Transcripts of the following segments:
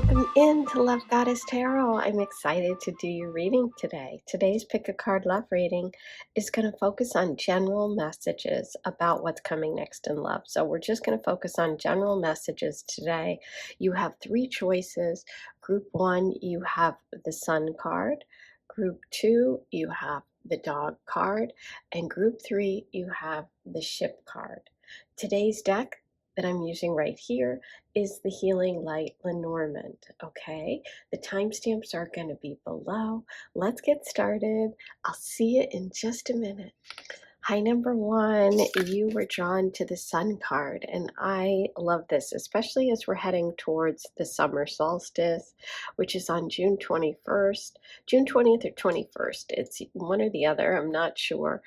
Welcome into Love Goddess Tarot. I'm excited to do your reading today. Today's Pick a Card Love reading is going to focus on general messages about what's coming next in love. So we're just going to focus on general messages today. You have three choices. Group 1, you have the Sun card. Group 2, you have the Dog card. And Group 3, you have the Ship card. Today's deck that I'm using right here is the Healing Light Lenormand, okay? The timestamps are going to be below. Let's get started. I'll see you in just a minute. Hi, number 1, you were drawn to the Sun card, and I love this, especially as we're heading towards the summer solstice, which is on June 21st, June 20th or 21st. It's one or the other, I'm not sure.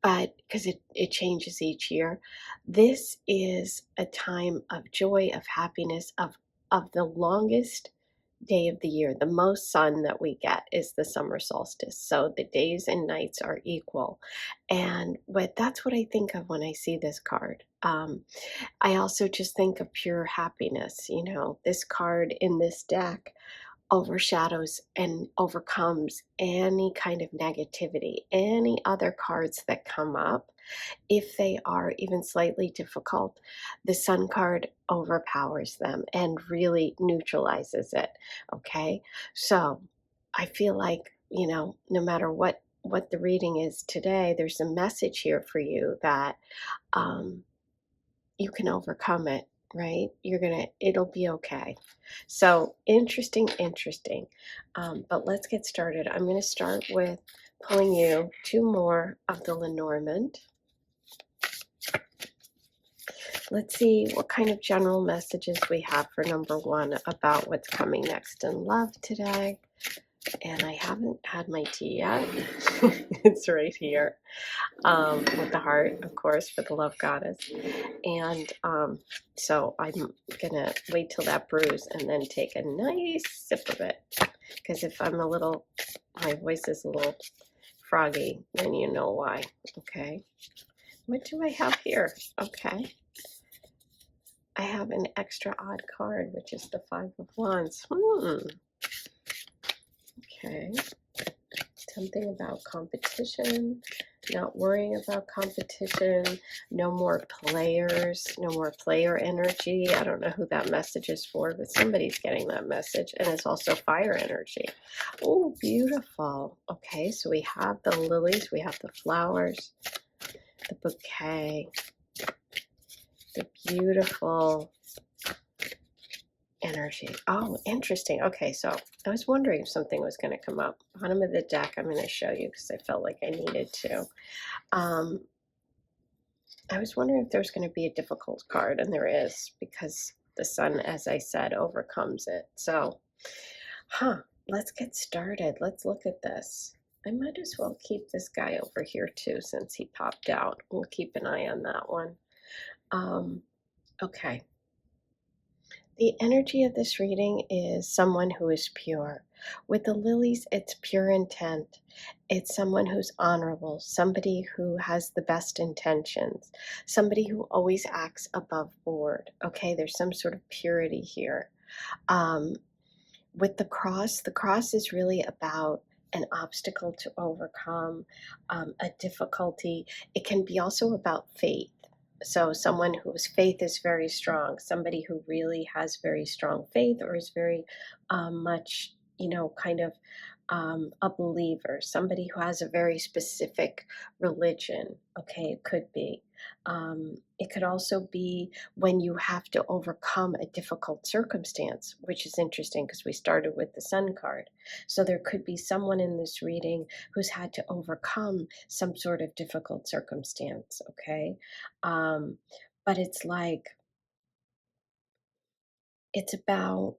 But because it changes each year, this is a time of joy, of happiness, of the longest day of the year. The most sun that we get is the summer solstice. So the days and nights are equal. And that's what I think of when I see this card. I also just think of pure happiness. You know, this card in this deck overshadows and overcomes any kind of negativity, any other cards that come up. If they are even slightly difficult, the Sun card overpowers them and really neutralizes it. Okay, so I feel like, you know, no matter what the reading is today, there's a message here for you that you can overcome it, right? It'll be okay. So interesting. But let's get started. I'm going to start with pulling you two more of the Lenormand. Let's see what kind of general messages we have for number 1 about what's coming next in love today. And I haven't had my tea yet. It's right here, with the heart, of course, for the love goddess. And so I'm gonna wait till that brews and then take a nice sip of it. Because if my voice is a little froggy, then you know why. Okay. What do I have here? Okay. I have an extra odd card, which is the 5 of Wands. Okay. Something about competition, not worrying about competition, no more players, no more player energy. I don't know who that message is for, but somebody's getting that message. And it's also fire energy. Oh, beautiful. Okay, so we have the lilies, we have the flowers, the bouquet, the beautiful energy. Oh, interesting. Okay, so I was wondering if something was going to come up. Bottom of the deck, I'm going to show you because I felt like I needed to. I was wondering if there's going to be a difficult card, and there is, because the sun, as I said, overcomes it. So, let's get started. Let's look at this. I might as well keep this guy over here too, since he popped out. We'll keep an eye on that one. Okay. The energy of this reading is someone who is pure. With the lilies, it's pure intent. It's someone who's honorable, somebody who has the best intentions, somebody who always acts above board. Okay, there's some sort of purity here. With the cross is really about an obstacle to overcome, a difficulty. It can be also about faith. So someone whose faith is very strong, somebody who really has very strong faith or is very much, you know, kind of a believer, somebody who has a very specific religion. Okay, it could be. It could also be when you have to overcome a difficult circumstance, which is interesting because we started with the Sun card. So there could be someone in this reading who's had to overcome some sort of difficult circumstance, okay? But it's like, it's about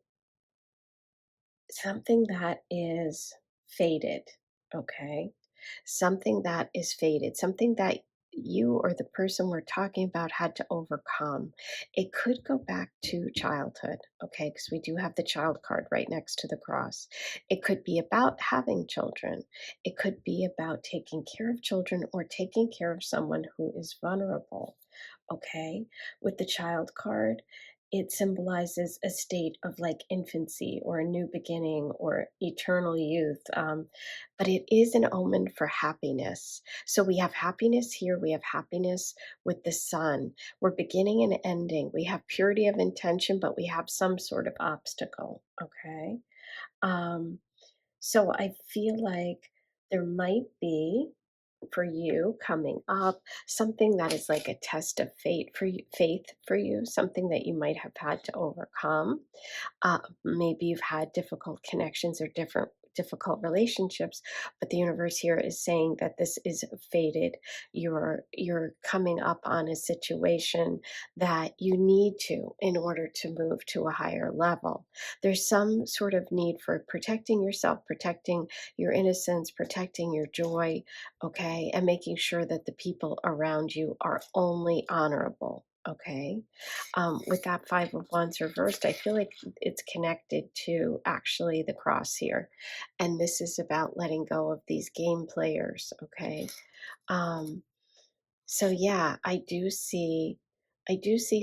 something that is faded, okay? Something that is faded, something that you or the person we're talking about had to overcome. It could go back to childhood, okay? Because we do have the child card right next to the cross. It could be about having children. It could be about taking care of children or taking care of someone who is vulnerable, okay? With the child card, it symbolizes a state of like infancy or a new beginning or eternal youth. But it is an omen for happiness. So we have happiness here, we have happiness with the sun. We're beginning and ending. We have purity of intention, but we have some sort of obstacle. Okay. Um, so I feel like there might be for you coming up something that is like a test of faith for you, something that you might have had to overcome. Maybe you've had difficult connections or difficult relationships, but the universe here is saying that this is fated. You're coming up on a situation that you need to in order to move to a higher level. There's some sort of need for protecting yourself, protecting your innocence, protecting your joy, okay, and making sure that the people around you are only honorable. Okay. With that Five of Wands reversed, I feel like it's connected to actually the cross here. And this is about letting go of these game players. Okay. Um, so yeah, I do see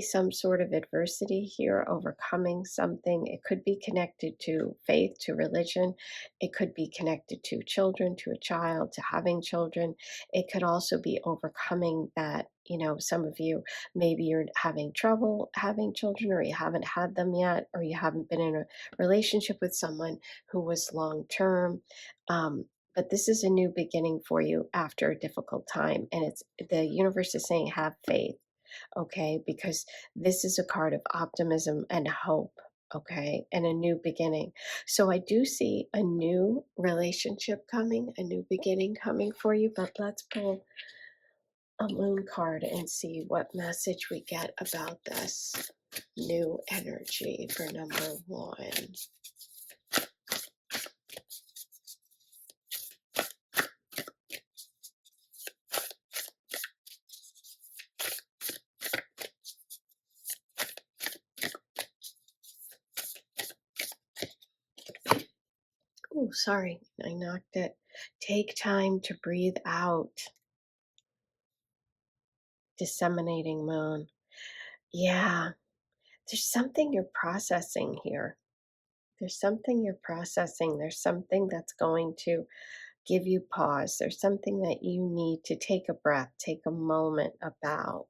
some sort of adversity here, overcoming something. It could be connected to faith, to religion. It could be connected to children, to a child, to having children. It could also be overcoming that, some of you, maybe you're having trouble having children, or you haven't had them yet, or you haven't been in a relationship with someone who was long term. Um, but this is a new beginning for you after a difficult time, and it's the universe is saying have faith, okay, because this is a card of optimism and hope, okay, and a new beginning. So I do see a new relationship coming, a new beginning coming for you. But let's pull a moon card and see what message we get about this new energy for number one. Oh, sorry, I knocked it. Take time to breathe out. Disseminating moon. Yeah, there's something you're processing here. There's something you're processing. There's something that's going to give you pause. There's something that you need to take a breath, take a moment about.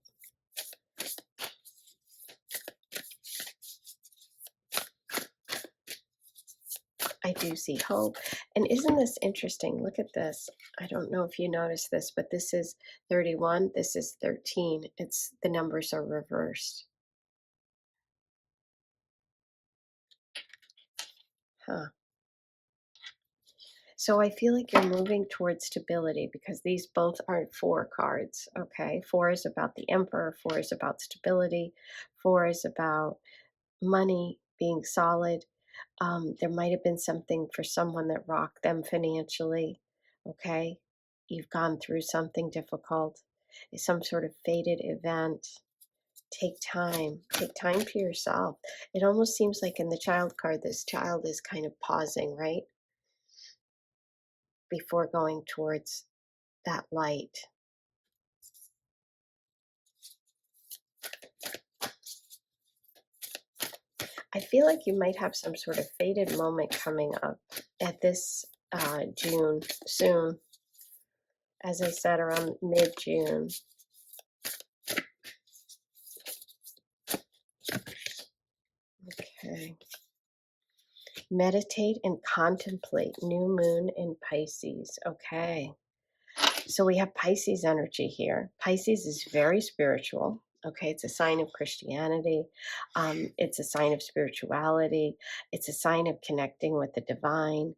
I do see hope. And isn't this interesting? Look at this. I don't know if you noticed this, but this is 31. This is 13. It's the numbers are reversed. Huh. So I feel like you're moving towards stability because these both are four cards. Okay. Four is about the emperor. Four is about stability. Four is about money being solid. There might have been something for someone that rocked them financially. Okay. You've gone through something difficult, some sort of fated event. Take time. Take time for yourself. It almost seems like in the child card, this child is kind of pausing, right? Before going towards that light. I feel like you might have some sort of fated moment coming up at this June, soon. As I said, around mid-June. Okay. Meditate and contemplate new moon in Pisces. Okay. So we have Pisces energy here. Pisces is very spiritual. Okay, it's a sign of Christianity. It's a sign of spirituality. It's a sign of connecting with the divine.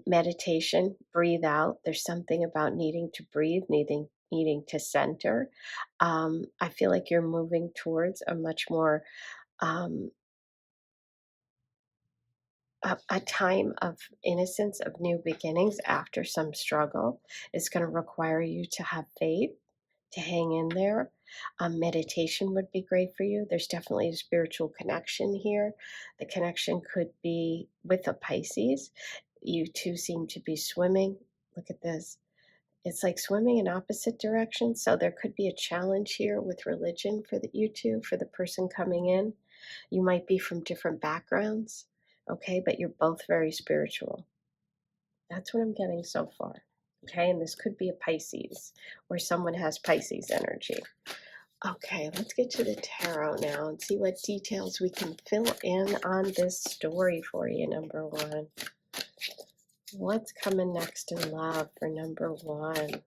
Meditation, breathe out. There's something about needing to breathe, needing to center. I feel like you're moving towards a much more um, a time of innocence, of new beginnings after some struggle. It's going to require you to have faith, to hang in there. Meditation would be great for you. There's definitely a spiritual connection here. The connection could be with a Pisces. You two seem to be swimming. Look at this. It's like swimming in opposite directions. So there could be a challenge here with religion for you two, for the person coming in. You might be from different backgrounds, okay, but you're both very spiritual. That's what I'm getting so far. Okay, and this could be a Pisces, or someone has Pisces energy. Okay, let's get to the tarot now and see what details we can fill in on this story for you, number one. What's coming next in love for number one?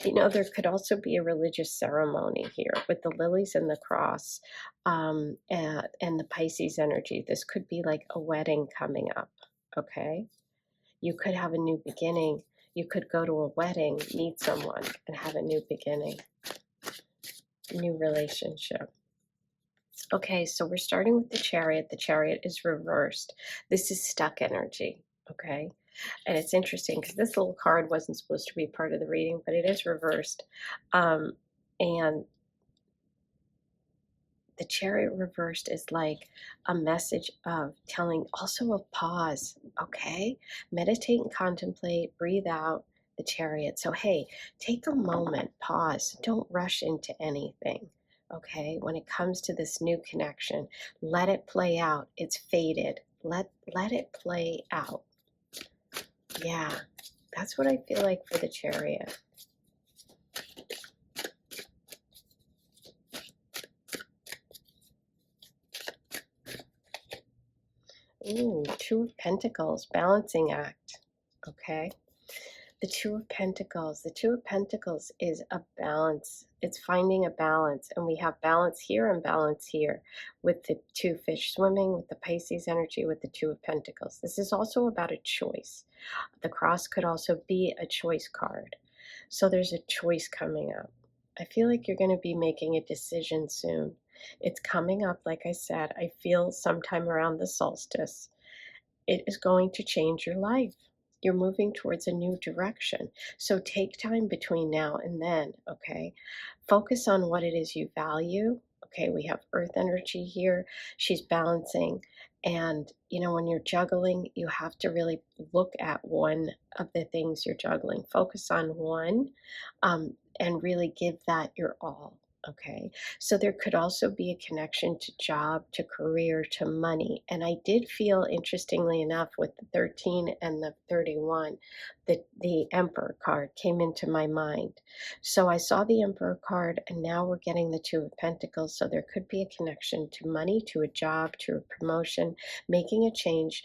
You know, there could also be a religious ceremony here with the lilies and the cross, and the Pisces energy. This could be like a wedding coming up, okay? You could have a new beginning. You could go to a wedding, meet someone, and have a new beginning, new relationship. Okay, so we're starting with the Chariot. The Chariot is reversed. This is stuck energy, okay? And it's interesting because this little card wasn't supposed to be part of the reading, but it is reversed. And the Chariot reversed is like a message of telling, also of pause, okay? Meditate and contemplate, breathe out the Chariot. So, hey, take a moment, pause, don't rush into anything, okay? When it comes to this new connection, let it play out. It's faded. Let it play out. Yeah, that's what I feel like for the Chariot. Ooh, Two of Pentacles, balancing act. Okay. The Two of Pentacles. The Two of Pentacles is a balance. It's finding a balance. And we have balance here and balance here with the two fish swimming, with the Pisces energy, with the Two of Pentacles. This is also about a choice. The cross could also be a choice card. So there's a choice coming up. I feel like you're going to be making a decision soon. It's coming up, like I said, I feel sometime around the solstice. It is going to change your life. You're moving towards a new direction. So take time between now and then, okay? Focus on what it is you value. Okay, we have earth energy here. She's balancing. And, you know, when you're juggling, you have to really look at one of the things you're juggling. Focus on one, and really give that your all. Okay, so there could also be a connection to job, to career, to money. And I did feel, interestingly enough, with the 13 and the 31, that the Emperor card came into my mind. So I saw the Emperor card, and now we're getting the Two of Pentacles. So there could be a connection to money, to a job, to a promotion, making a change,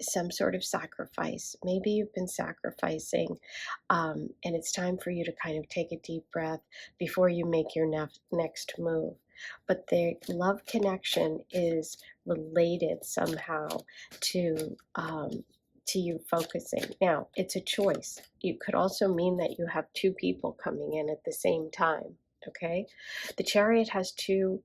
some sort of sacrifice. Maybe you've been sacrificing, and it's time for you to kind of take a deep breath before you make your next move. But the love connection is related somehow to you focusing. Now, it's a choice. It could also mean that you have two people coming in at the same time. Okay, the Chariot has two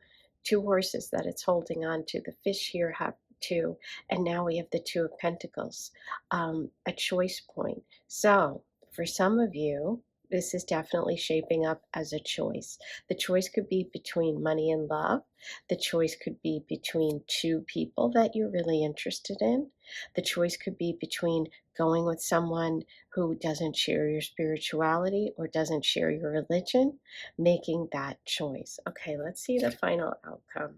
horses that it's holding on to. The fish here have two, and now we have the Two of Pentacles, a choice point. So for some of you, this is definitely shaping up as a choice. The choice could be between money and love. The choice could be between two people that you're really interested in. The choice could be between going with someone who doesn't share your spirituality or doesn't share your religion, making that choice. Okay, let's see the final outcome.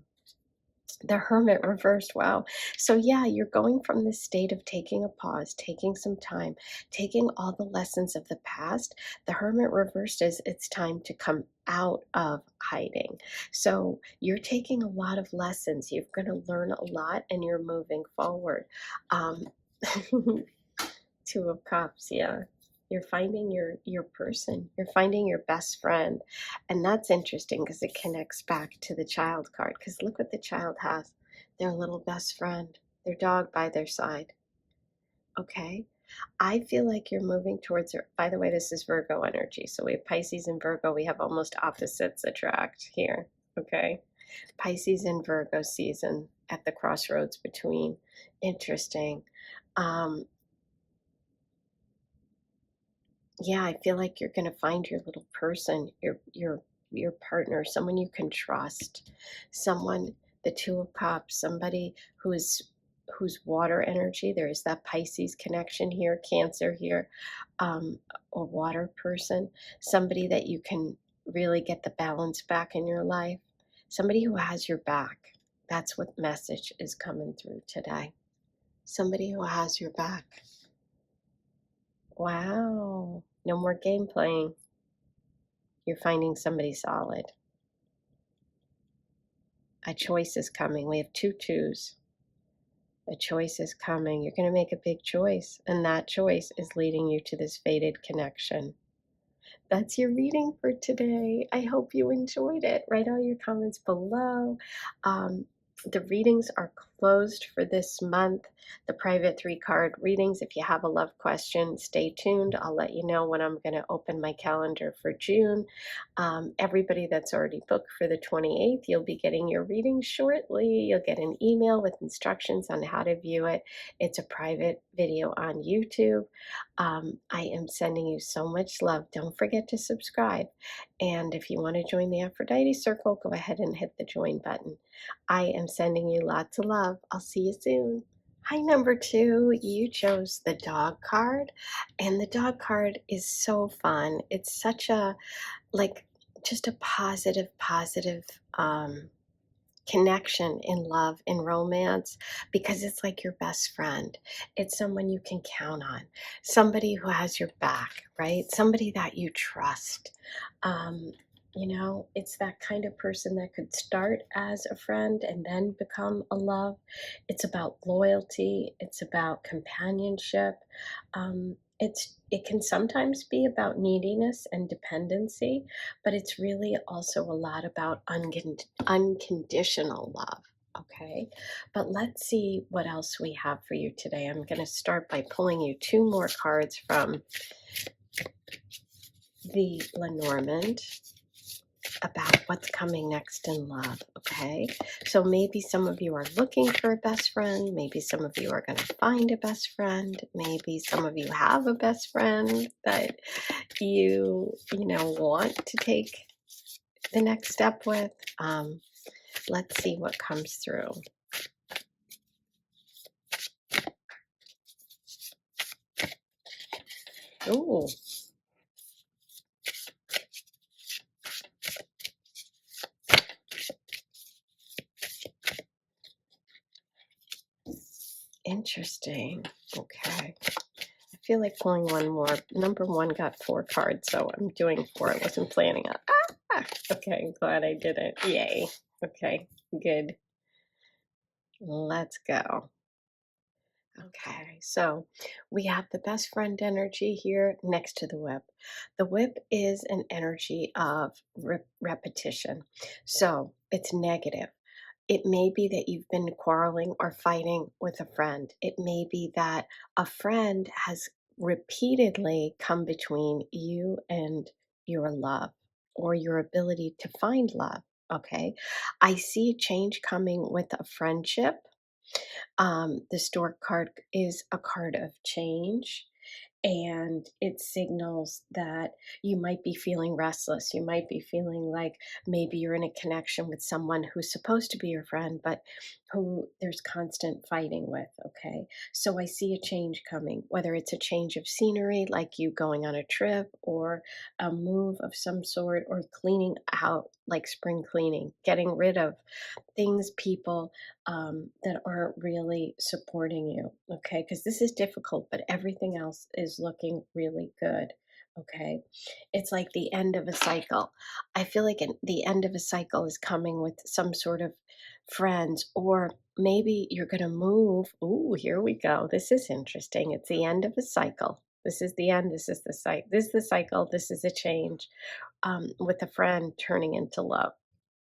The Hermit reversed. Wow. So yeah, you're going from this state of taking a pause, taking some time, taking all the lessons of the past. The Hermit reversed is it's time to come out of hiding. So you're taking a lot of lessons. You're going to learn a lot, and you're moving forward. Um, Two of Cups, yeah. You're finding your person. You're finding your best friend. And that's interesting because it connects back to the Child card. Because look what the Child has. Their little best friend, their dog by their side. Okay? I feel like you're moving towards her. By the way, this is Virgo energy. So we have Pisces and Virgo. We have almost opposites attract here. Okay? Pisces and Virgo season at the crossroads between. Interesting. Yeah, I feel like you're going to find your little person, your partner, someone you can trust, someone, the Two of Cups, somebody who's water energy. There is that Pisces connection here, Cancer here, a water person, somebody that you can really get the balance back in your life, Somebody who has your back. That's what message is coming through today. Somebody who has your back. Wow. No more game playing. You're finding somebody solid. A choice is coming. We have two twos. A choice is coming. You're going to make a big choice, and that choice is leading you to this fated connection. That's your reading for today. I hope you enjoyed it. Write all your comments below. The readings are closed for this month. The private 3-card readings. If you have a love question, stay tuned. I'll let you know when I'm going to open my calendar for June. Everybody that's already booked for the 28th, you'll be getting your reading shortly. You'll get an email with instructions on how to view it. It's a private video on YouTube. I am sending you so much love. Don't forget to subscribe. And if you want to join the Aphrodite Circle, go ahead and hit the join button. I am sending you lots of love. I'll see you soon. Hi, number 2. You chose the dog card. And the dog card is so fun. It's such a, just a positive connection in love, in romance, because it's like your best friend. It's someone you can count on, somebody who has your back, right? Somebody that you trust. It's that kind of person that could start as a friend and then become a love. It's about loyalty. It's about companionship. It can sometimes be about neediness and dependency, but it's really also a lot about unconditional love. Okay, but let's see what else we have for you today. I'm going to start by pulling you 2 more cards from the Lenormand about what's coming next in love. Okay, so maybe some of you are looking for a best friend. Maybe some of you are going to find a best friend. Maybe some of you have a best friend that you want to take the next step with. Let's see what comes through. Ooh. Interesting. Okay. I feel like pulling one more. Number 1 got 4 cards, so I'm doing 4. I wasn't planning on. Okay, I'm glad I did it. Yay. Okay, good. Let's go. Okay, so we have the best friend energy here next to the whip. The whip is an energy of repetition, so it's negative. It may be that you've been quarreling or fighting with a friend. It may be that a friend has repeatedly come between you and your love or your ability to find love. Okay, I see a change coming with a friendship. The Stork card is a card of change, and it signals that you might be feeling restless. You might be feeling like maybe you're in a connection with someone who's supposed to be your friend, but who there's constant fighting with. Okay, so I see a change coming, whether it's a change of scenery, like you going on a trip, or a move of some sort, or cleaning out, like spring cleaning, getting rid of things, people that aren't really supporting you. Okay, because this is difficult, but everything else is looking really good. Okay, it's like the end of a cycle. I feel like the end of a cycle is coming with some sort of friends, or maybe you're going to move. Ooh, here we go. This is interesting. It's the end of a cycle. This is the end. This is the cycle. This is the cycle. This is a change, with a friend turning into love.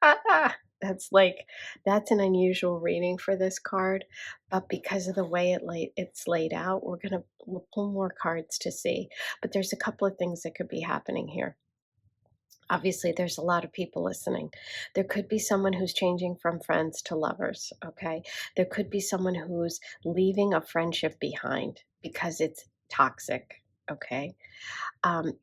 Ah, that's an unusual reading for this card, but because of the way it's laid out, we'll pull more cards to see. But there's a couple of things that could be happening here. Obviously, there's a lot of people listening. There could be someone who's changing from friends to lovers. Okay, there could be someone who's leaving a friendship behind because it's toxic. Okay,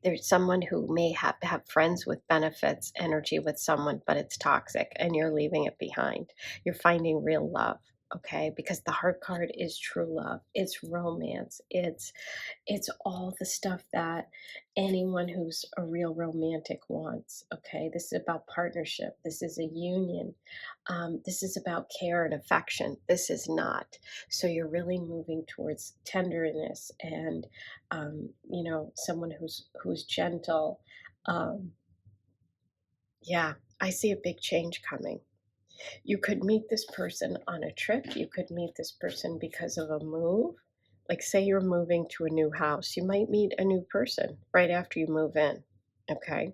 there's someone who may have friends with benefits energy with someone, but it's toxic and you're leaving it behind. You're finding real love. okay? Because the heart card is true love, it's romance, it's all the stuff that anyone who's a real romantic wants, okay? This is about partnership. This is a union. This is about care and affection. This is not. So you're really moving towards tenderness and, someone who's gentle. Um, yeah, I see a big change coming. You could meet this person on a trip. You could meet this person because of a move. Like, say you're moving to a new house, you might meet a new person right after you move in. Okay.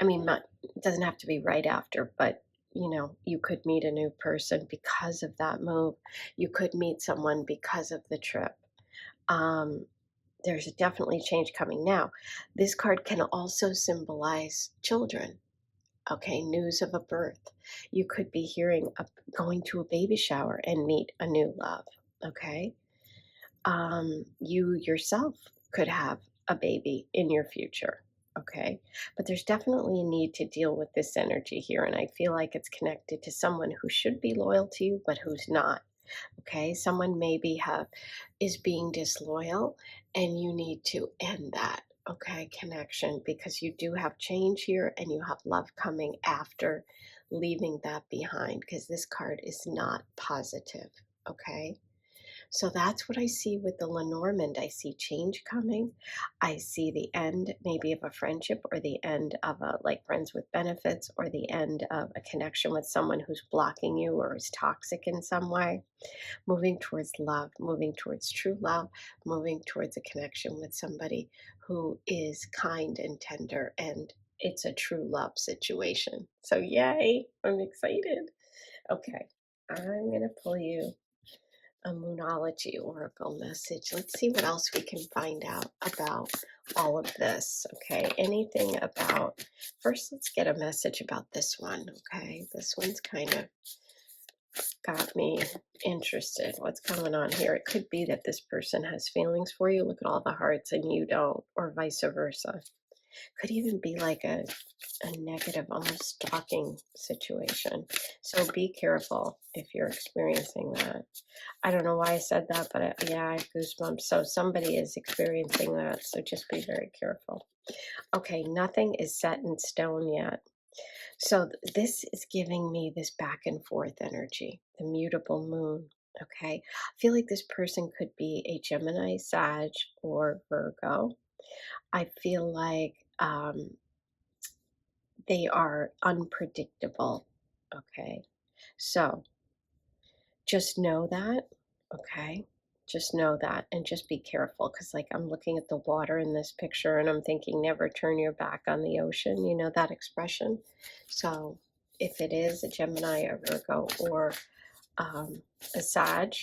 I mean, not, it doesn't have to be right after, but you could meet a new person because of that move. You could meet someone because of the trip. Um, there's definitely change coming now. This card can also symbolize children. Okay, news of a birth. You could be going to a baby shower and meet a new love. Okay. You yourself could have a baby in your future. Okay. But there's definitely a need to deal with this energy here. And I feel like it's connected to someone who should be loyal to you, but who's not. Okay. Someone maybe is being disloyal and you need to end that. Okay. Connection, because you do have change here and you have love coming after leaving that behind, because this card is not positive. Okay. So that's what I see with the Lenormand. I see change coming. I see the end maybe of a friendship, or the end of a, like, friends with benefits, or the end of a connection with someone who's blocking you or is toxic in some way. Moving towards love, moving towards true love, moving towards a connection with somebody who is kind and tender, and it's a true love situation. So yay, I'm excited. Okay, I'm going to pull you a Moonology Oracle message. Let's see what else we can find out about all of this. Okay, anything about, first let's get a message about this one. Okay, this one's kind of got me interested. What's going on here? It could be that this person has feelings for you. Look at all the hearts and you don't, or vice versa. Could even be like a negative, almost stalking situation. So be careful if you're experiencing that. I don't know why I said that, but yeah, I have goosebumps. So somebody is experiencing that. So just be very careful. Okay, nothing is set in stone yet. So this is giving me this back and forth energy, the mutable moon. Okay, I feel like this person could be a Gemini, Sag, or Virgo. I feel like they are unpredictable. Okay, so just know that, okay? Just know that, and just be careful, because, like, I'm looking at the water in this picture and I'm thinking, never turn your back on the ocean. You know that expression? So if it is a Gemini, a Virgo, or a Sag,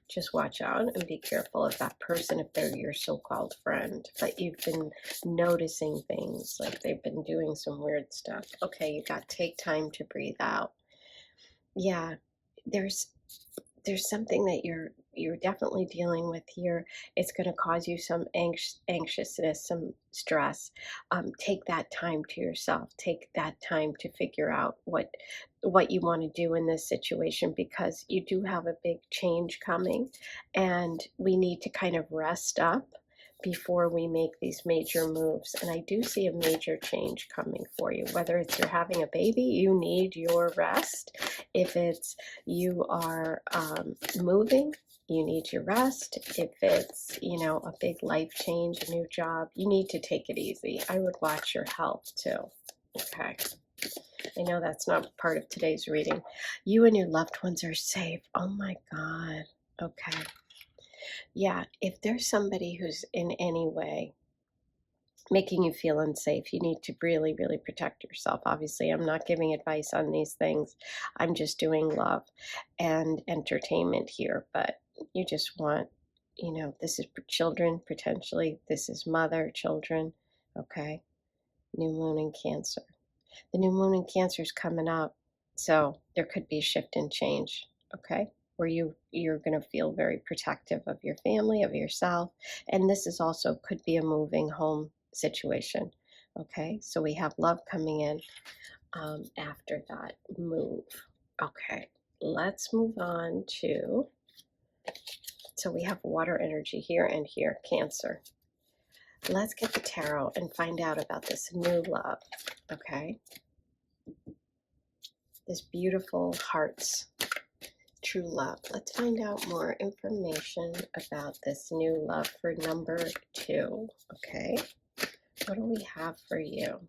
just watch out and be careful of that person if they're your so-called friend. But you've been noticing things, like they've been doing some weird stuff. Okay, you got take time to breathe out. Yeah, there's something that you're definitely dealing with here. It's going to cause you some anxiousness, some stress. Take that time to yourself. Take that time to figure out what you want to do in this situation, because you do have a big change coming, and we need to kind of rest up before we make these major moves. And I do see a major change coming for you. Whether it's you're having a baby, you need your rest. If it's you are moving, you need your rest. If it's, a big life change, a new job, you need to take it easy. I would watch your health too. Okay. I know that's not part of today's reading. You and your loved ones are safe. Oh my God. Okay. Yeah. If there's somebody who's in any way making you feel unsafe, you need to really, really protect yourself. Obviously, I'm not giving advice on these things. I'm just doing love and entertainment here. But you just want, this is for children, potentially. This is mother, children. Okay. New moon in Cancer. The new moon in Cancer is coming up. So there could be a shift and change. Okay. Where you're going to feel very protective of your family, of yourself. And this is also could be a moving home situation. Okay. So we have love coming in after that move. Okay. let's move on to, so we have water energy here and here, Cancer. Let's get the tarot and find out about this new love, okay? This beautiful hearts, true love. Let's find out more information about this new love for number 2, okay? What do we have for you?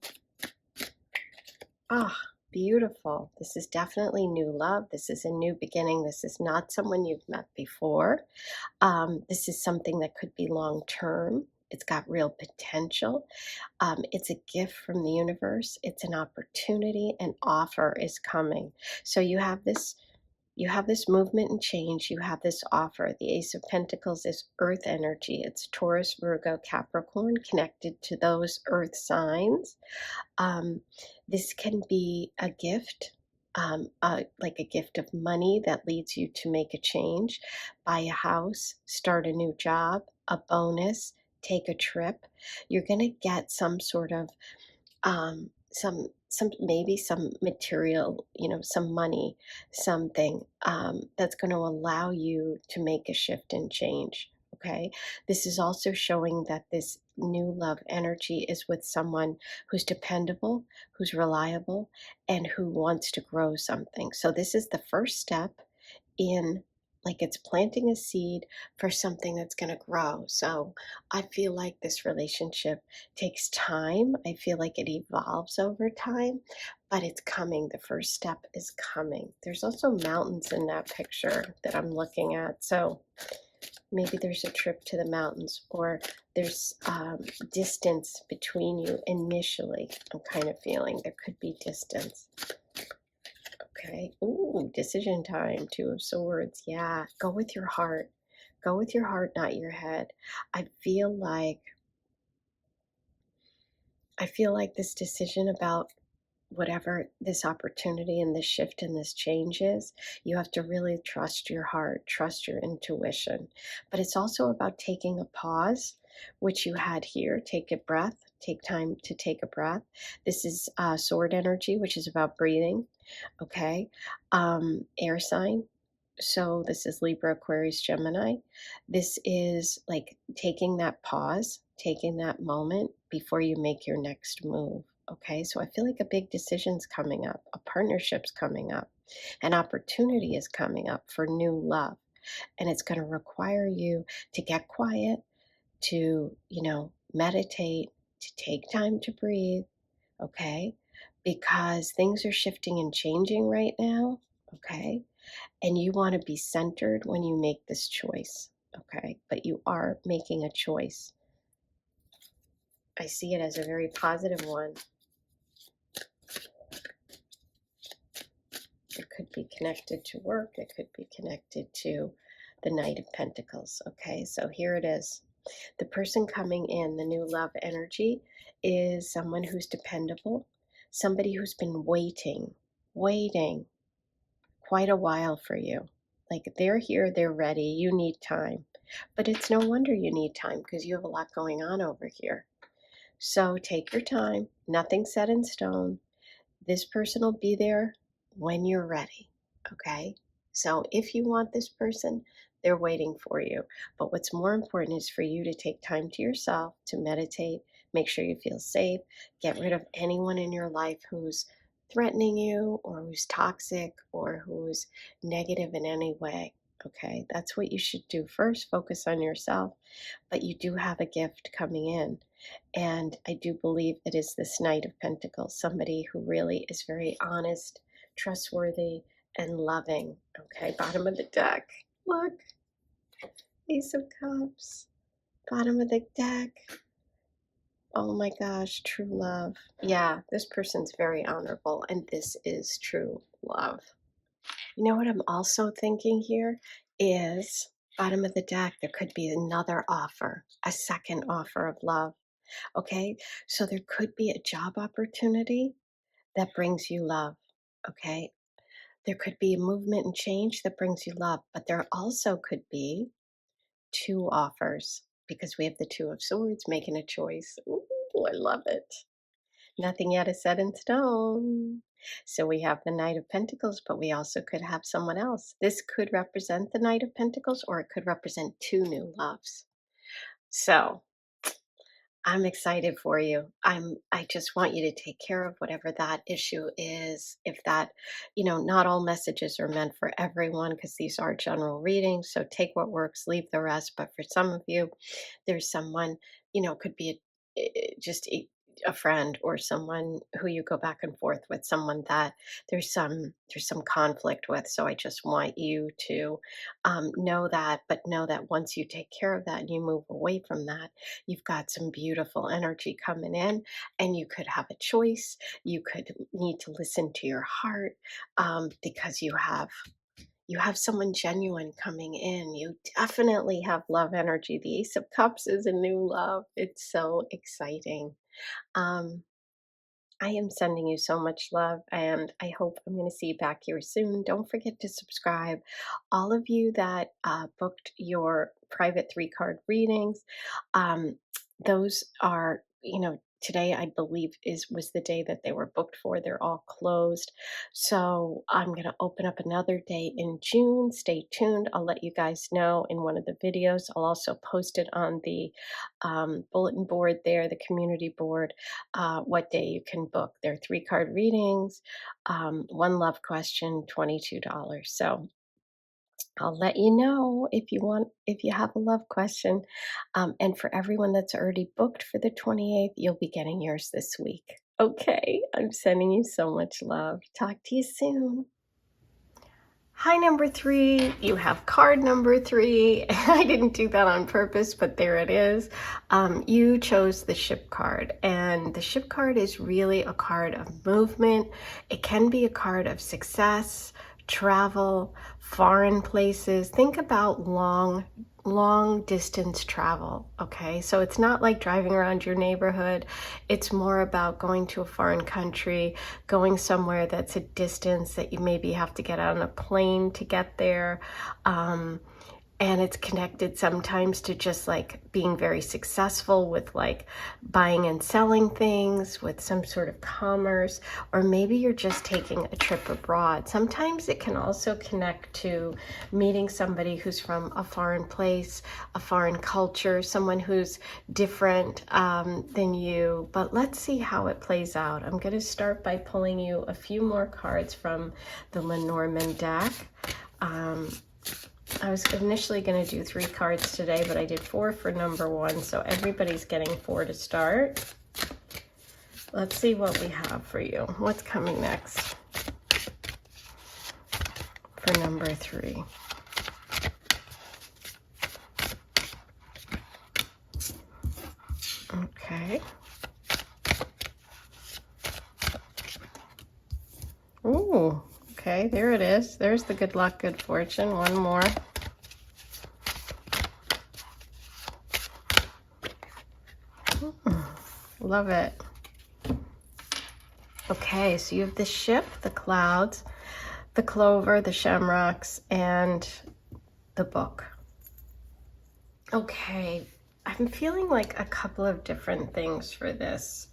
Ah, beautiful. This is definitely new love. This is a new beginning. This is not someone you've met before. This is something that could be long term. It's got real potential. It's a gift from the universe. It's an opportunity. An offer is coming. So you have this movement and change. You have this offer. The Ace of Pentacles is earth energy. It's Taurus, Virgo, Capricorn, connected to those earth signs. This can be a gift, like a gift of money that leads you to make a change, buy a house, start a new job, a bonus, take a trip. You're going to get some sort of some maybe some material, some money, something that's going to allow you to make a shift and change. Okay, this is also showing that this new love energy is with someone who's dependable, who's reliable, and who wants to grow something. So this is the first step in, like, it's planting a seed for something that's going to grow. So I feel like this relationship takes time. I feel like it evolves over time, but it's coming. The first step is coming. There's also mountains in that picture that I'm looking at. So maybe there's a trip to the mountains, or there's distance between you initially. I'm kind of feeling there could be distance. Okay. Ooh, decision time. 2 of Swords. Yeah. Go with your heart. Go with your heart, not your head. I feel like this decision about whatever this opportunity and this shift and this change is, you have to really trust your heart, trust your intuition. But it's also about taking a pause, which you had here. Take a breath, take time to take a breath. This is sword energy, which is about breathing. Okay. Air sign. So this is Libra, Aquarius, Gemini. This is like taking that pause, taking that moment before you make your next move. Okay, so I feel like a big decision's coming up, a partnership's coming up, an opportunity is coming up for new love. And it's going to require you to get quiet, to, meditate, to take time to breathe. Okay, because things are shifting and changing right now. Okay, and you want to be centered when you make this choice. Okay, but you are making a choice. I see it as a very positive one. It could be connected to work. It could be connected to the Knight of Pentacles. Okay, so here it is. The person coming in, the new love energy, is someone who's dependable, somebody who's been waiting quite a while for you. Like, they're here, they're ready, you need time. But it's no wonder you need time, because you have a lot going on over here. So take your time, nothing set in stone. This person will be there when you're ready, okay? So if you want this person, they're waiting for you. But what's more important is for you to take time to yourself, to meditate, make sure you feel safe, get rid of anyone in your life who's threatening you, or who's toxic, or who's negative in any way. Okay, that's what you should do first. Focus on yourself. But you do have a gift coming in. And I do believe it is this Knight of Pentacles, somebody who really is very honest, trustworthy, and loving. Okay, bottom of the deck. Look, Ace of Cups. Bottom of the deck. Oh my gosh, true love. Yeah, this person's very honorable, and this is true love. You know what I'm also thinking here is, bottom of the deck, there could be another offer, a second offer of love. Okay, so there could be a job opportunity that brings you love. Okay, there could be a movement and change that brings you love, but there also could be 2 offers, because we have the 2 of Swords making a choice. Ooh, I love it. Nothing yet is set in stone. So we have the Knight of Pentacles, but we also could have someone else. This could represent the Knight of Pentacles, or it could represent two new loves. So I'm excited for you. I just want you to take care of whatever that issue is. If that, not all messages are meant for everyone because these are general readings. So take what works, leave the rest. But for some of you, there's someone, could be just a friend or someone who you go back and forth with, someone that there's some conflict with. So I just want you to know that, but know that once you take care of that and you move away from that, you've got some beautiful energy coming in, and you could have a choice. You could need to listen to your heart, because you have someone genuine coming in. You definitely have love energy. The Ace of Cups is a new love. It's so exciting. Um, I am sending you so much love, and I hope I'm going to see you back here soon. Don't forget to subscribe. All of you that booked your private 3-card readings, um, those are, today I believe was the day that they were booked for. They're all closed. So I'm going to open up another day in June. Stay tuned. I'll let you guys know in one of the videos. I'll also post it on the bulletin board there, the community board, what day you can book. They're 3-card readings, one love question, $22. So I'll let you know if you have a love question. And for everyone that's already booked for the 28th, you'll be getting yours this week. Okay, I'm sending you so much love. Talk to you soon. Hi, number 3. You have card number 3. I didn't do that on purpose, but there it is. You chose the Ship card, and the Ship card is really a card of movement. It can be a card of success, travel, foreign places. Think about long distance travel. Okay, so it's not like driving around your neighborhood. It's more about going to a foreign country, going somewhere that's a distance that you maybe have to get on a plane to get there. And it's connected sometimes to just like being very successful with like buying and selling things, with some sort of commerce, or maybe you're just taking a trip abroad. Sometimes it can also connect to meeting somebody who's from a foreign place, a foreign culture, someone who's different than you. But let's see how it plays out. I'm going to start by pulling you a few more cards from the Lenormand deck. I was initially going to do 3 cards today, but I did 4 for number 1, so everybody's getting 4 to start. Let's see what we have for you. What's coming next for number 3? Okay. Ooh, okay, there it is. There's the good luck, good fortune. One more. Love it. Okay, so you have the ship, the clouds, the clover, the shamrocks, and the book. Okay, I'm feeling like a couple of different things for this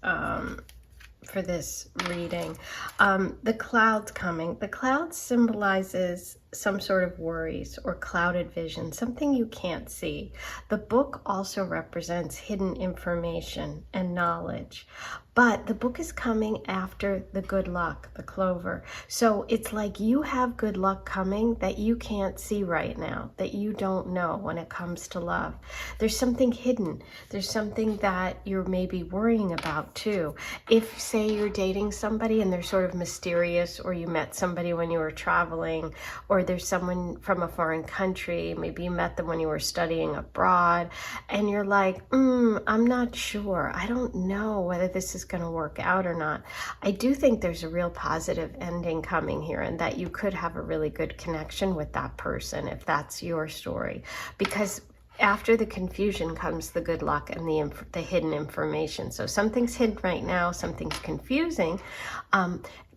reading. The clouds coming. The cloud symbolizes some sort of worries or clouded vision, something you can't see. The book also represents hidden information and knowledge. But the book is coming after the good luck, the clover. So it's like you have good luck coming that you can't see right now, that you don't know when it comes to love. There's something hidden. There's something that you're maybe worrying about too. If, say, you're dating somebody and they're sort of mysterious, or you met somebody when you were traveling, or there's someone from a foreign country, maybe you met them when you were studying abroad, and you're like, I'm not sure. I don't know whether this is going to work out or not. I do think there's a real positive ending coming here, and that you could have a really good connection with that person if that's your story, because after the confusion comes the good luck and the hidden information. So something's hidden right now, something's confusing,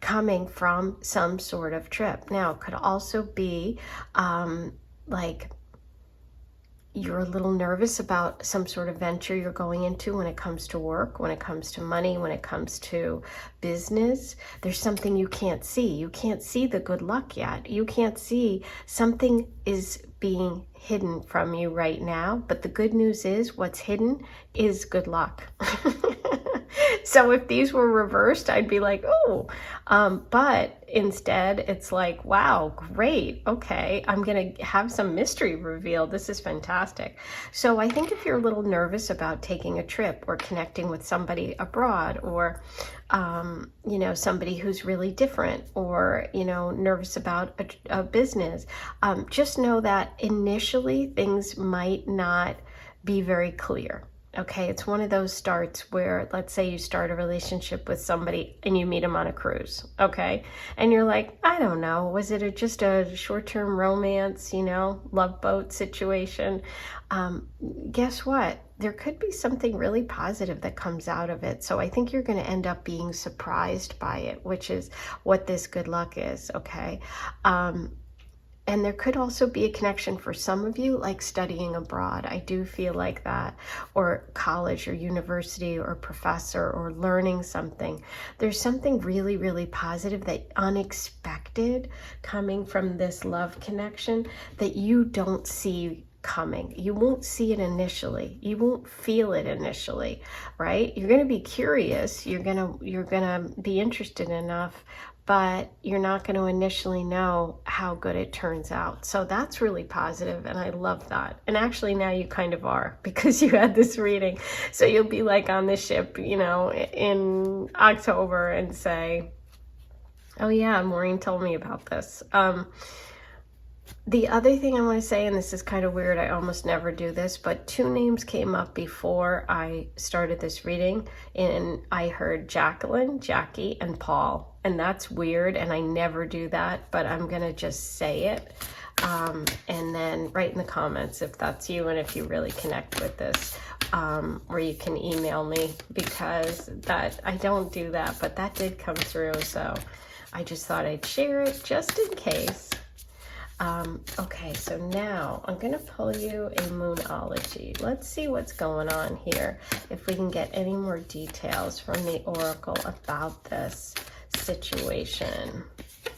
coming from some sort of trip. Now, it could also be like you're a little nervous about some sort of venture you're going into when it comes to work, when it comes to money, when it comes to business. There's something you can't see. You can't see the good luck yet. You can't see, something is being hidden from you right now. But the good news is, what's hidden is good luck. So if these were reversed, I'd be like, oh, but instead it's like, wow, great. Okay, I'm going to have some mystery revealed. This is fantastic. So I think if you're a little nervous about taking a trip or connecting with somebody abroad, or, you know, somebody who's really different, or, you know, nervous about a business, just know that initially things might not be very clear. Okay, it's one of those starts where, let's say you start a relationship with somebody and you meet them on a cruise, okay? And you're like, I don't know, was it just a short-term romance, you know, love boat situation? Guess what? There could be something really positive that comes out of it. So I think you're going to end up being surprised by it, which is what this good luck is, okay? And there could also be a connection for some of you, like studying abroad. I do feel like that, or college or university or professor, or learning something. There's something really, really positive, that unexpected, coming from this love connection that you don't see coming. You won't see it initially. You won't feel it initially, right? You're going to be curious. You're going to be interested enough, but you're not going to initially know how good it turns out. So that's really positive, and I love that. And actually now you kind of are, because you had this reading. So you'll be like on the ship, you know, in October and say, oh yeah, Maureen told me about this. The other thing I want to say, and this is kind of weird, I almost never do this, but 2 names came up before I started this reading, and I heard Jacqueline, Jackie, and Paul. And that's weird, and I never do that, but I'm going to just say it. And then write in the comments if that's you and if you really connect with this, or you can email me, because that, I don't do that, but that did come through. So I just thought I'd share it just in case. Okay, so now I'm going to pull you a Moonology. Let's see what's going on here, if we can get any more details from the Oracle about this situation.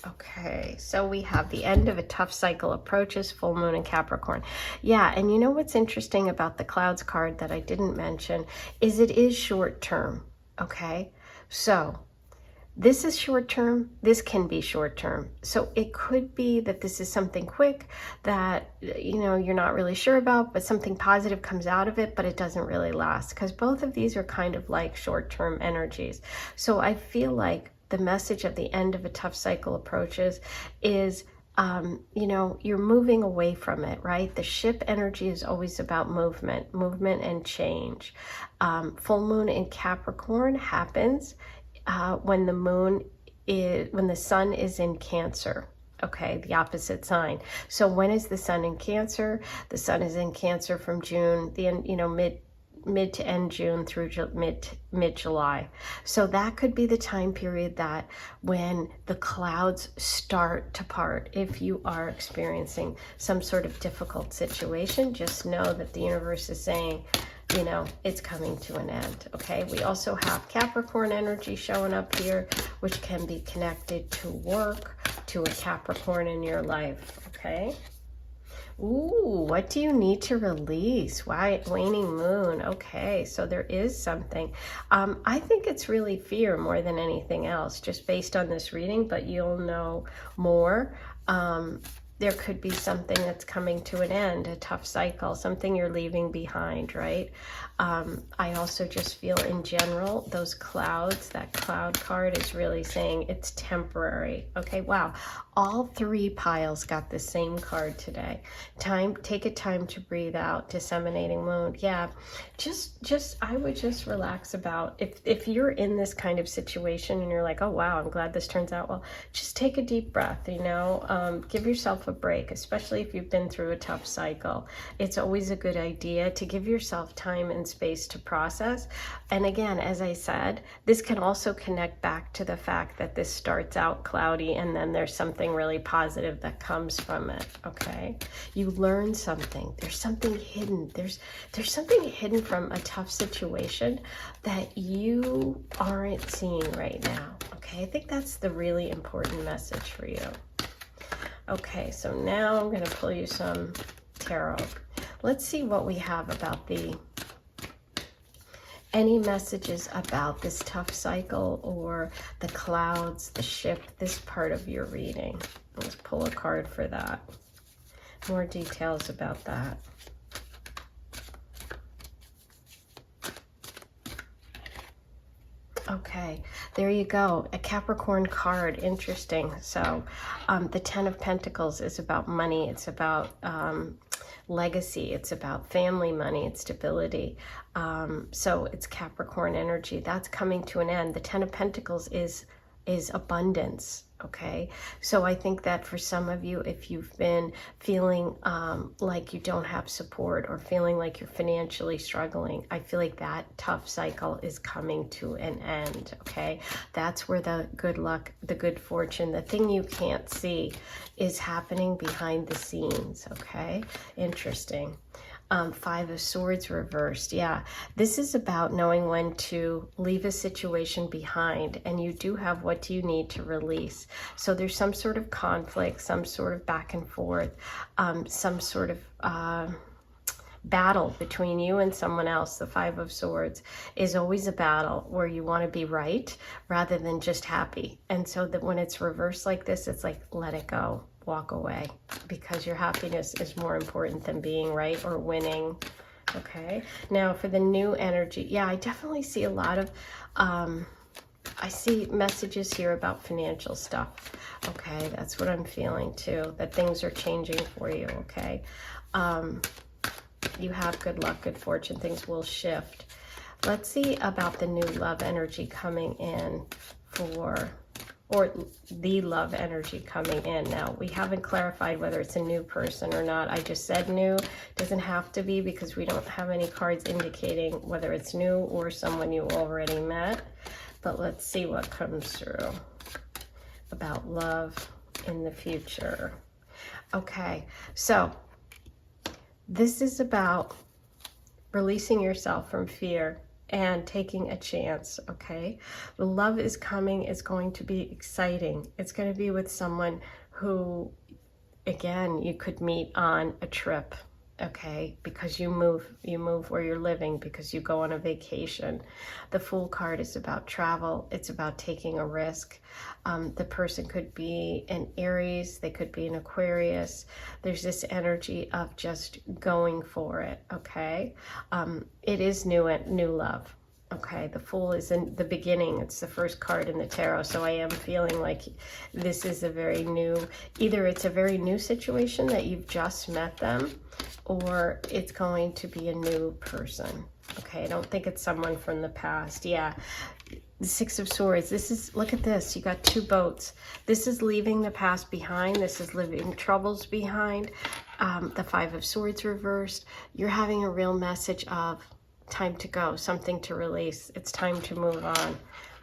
Okay, so we have the end of a tough cycle approaches, full moon in Capricorn. Yeah, and you know what's interesting about the Clouds card that I didn't mention is it is short term, okay? So this is short term, this can be short term. So it could be that this is something quick that, you know, you're not really sure about, but something positive comes out of it, but it doesn't really last, because both of these are kind of like short term energies. So I feel like the message of the end of a tough cycle approaches is, you know, you're moving away from it, right? The ship energy is always about movement and change. Full moon in Capricorn happens when the sun is in Cancer. Okay, the opposite sign. So when is the sun in Cancer? The sun is in Cancer from June, mid to end June through mid July. So that could be the time period that when the clouds start to part. If you are experiencing some sort of difficult situation, just know that the universe is saying, you know, it's coming to an end. Okay, we also have Capricorn energy showing up here, which can be connected to work, to a Capricorn in your life. Okay. Ooh, what do you need to release? Why waning moon? Okay, so there is something. I think it's really fear more than anything else, just based on this reading, but you'll know more. There could be something that's coming to an end, a tough cycle, something you're leaving behind, right? I also just feel in general, those clouds, that cloud card is really saying it's temporary. Okay, wow. All 3 piles got the same card today. Take a time to breathe out, disseminating moon. Yeah, I would just relax about, if you're in this kind of situation and you're like, oh wow, I'm glad this turns out well, just take a deep breath, you know, give yourself a break, especially if you've been through a tough cycle. It's always a good idea to give yourself time and and space to process. And again, as I said, this can also connect back to the fact that this starts out cloudy and then there's something really positive that comes from it, okay? You learn something. There's something hidden. There's something hidden from a tough situation that you aren't seeing right now, okay? I think that's the really important message for you. Okay, so now I'm going to pull you some tarot. Let's see what we have about any messages about this tough cycle or the clouds, the shift, this part of your reading. Let's pull a card for that. More details about that. Okay, there you go. A Capricorn card. Interesting. So the Ten of Pentacles is about money. It's about legacy. It's about family money and stability. So it's Capricorn energy. That's coming to an end. The Ten of Pentacles is abundance. Okay, so I think that for some of you, if you've been feeling like you don't have support or feeling like you're financially struggling, I feel like that tough cycle is coming to an end. Okay, that's where the good luck, the good fortune, the thing you can't see is happening behind the scenes. Okay, interesting. Five of Swords reversed. Yeah, this is about knowing when to leave a situation behind, and you do have what you need to release. So there's some sort of conflict, some sort of back and forth, some sort of battle between you and someone else. The Five of Swords is always a battle where you want to be right rather than just happy. And so that when it's reversed like this, it's like, let it go. Walk away, because your happiness is more important than being right or winning. Okay, now for the new energy, yeah, I definitely see a lot of I see messages here about financial stuff. Okay, that's what I'm feeling too, that things are changing for you. Okay, you have good luck, good fortune, things will shift. Let's see about the new love energy coming in or the love energy coming in. Now, we haven't clarified whether it's a new person or not. I just said new. Doesn't have to be, because we don't have any cards indicating whether it's new or someone you already met. But let's see what comes through about love in the future. Okay, so this is about releasing yourself from fear and taking a chance. Okay, the love is coming. It's going to be exciting. It's going to be with someone who, again, you could meet on a trip. Okay, because you move where you're living, because you go on a vacation. The Fool card is about travel. It's about taking a risk. The person could be an Aries, they could be an Aquarius. There's this energy of just going for it. Okay, it is new love. Okay, the Fool is in the beginning. It's the first card in the tarot. So I am feeling like this is a very new, either it's a very new situation that you've just met them, or it's going to be a new person. Okay, I don't think it's someone from the past. Yeah, the Six of Swords. This is, look at this. You got two boats. This is leaving the past behind. This is leaving troubles behind. The Five of Swords reversed. You're having a real message of time to go, something to release. It's time to move on.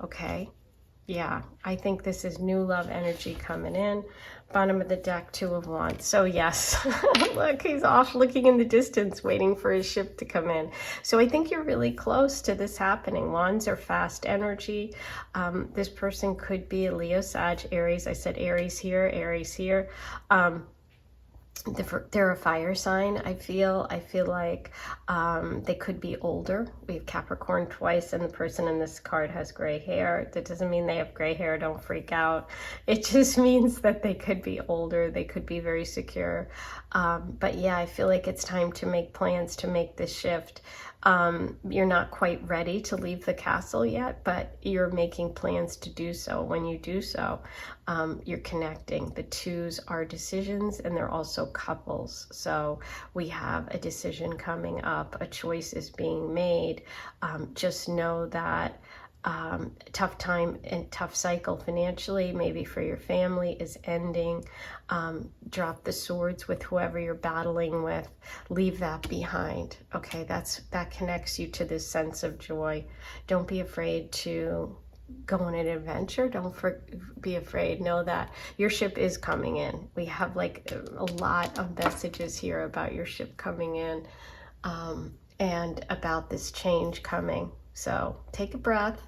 Okay, yeah, I think this is new love energy coming in. Bottom of the deck, Two of Wands. So yes, look, he's off looking in the distance, waiting for his ship to come in. So I think you're really close to this happening. Wands are fast energy. This person could be a Leo, Sag, Aries. I said Aries here, Aries here. They're a fire sign. I feel like they could be older. We have Capricorn twice, and the person in this card has gray hair. That doesn't mean they have gray hair. Don't freak out. It just means that they could be older. They could be very secure. But yeah, I feel like it's time to make plans to make this shift. You're not quite ready to leave the castle yet, but you're making plans to do so. When you do so, you're connecting. The twos are decisions, and they're also couples. So we have a decision coming up, a choice is being made. Just know that tough time and tough cycle financially, maybe for your family, is ending. Drop the swords with whoever you're battling with. Leave that behind. Okay, that connects you to this sense of joy. Don't be afraid to go on an adventure. Don't be afraid. Know that your ship is coming in. We have like a lot of messages here about your ship coming in, and about this change coming. So take a breath.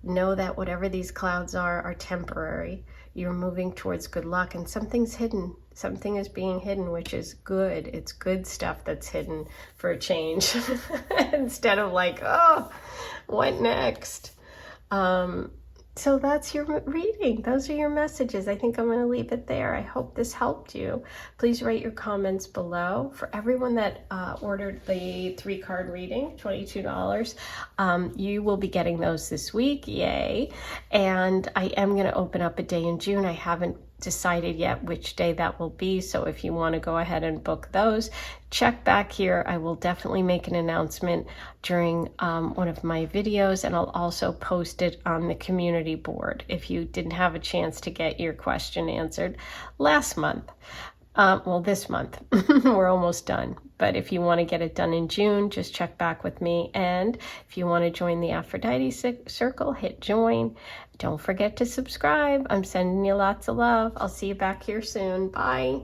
Know that whatever these clouds are temporary. You're moving towards good luck, and something's hidden. Something is being hidden, which is good. It's good stuff that's hidden for a change. Instead of like, oh, what next? So that's your reading. Those are your messages. I think I'm going to leave it there. I hope this helped you. Please write your comments below. For everyone that ordered the 3-card reading, $22, you will be getting those this week. Yay. And I am going to open up a day in June. I haven't decided yet which day that will be, so if you want to go ahead and book those, check back here. I will definitely make an announcement during one of my videos, and I'll also post it on the community board if you didn't have a chance to get your question answered last month. Well, this month. We're almost done. But if you want to get it done in June, just check back with me. And if you want to join the Aphrodite Circle, hit join. Don't forget to subscribe. I'm sending you lots of love. I'll see you back here soon. Bye.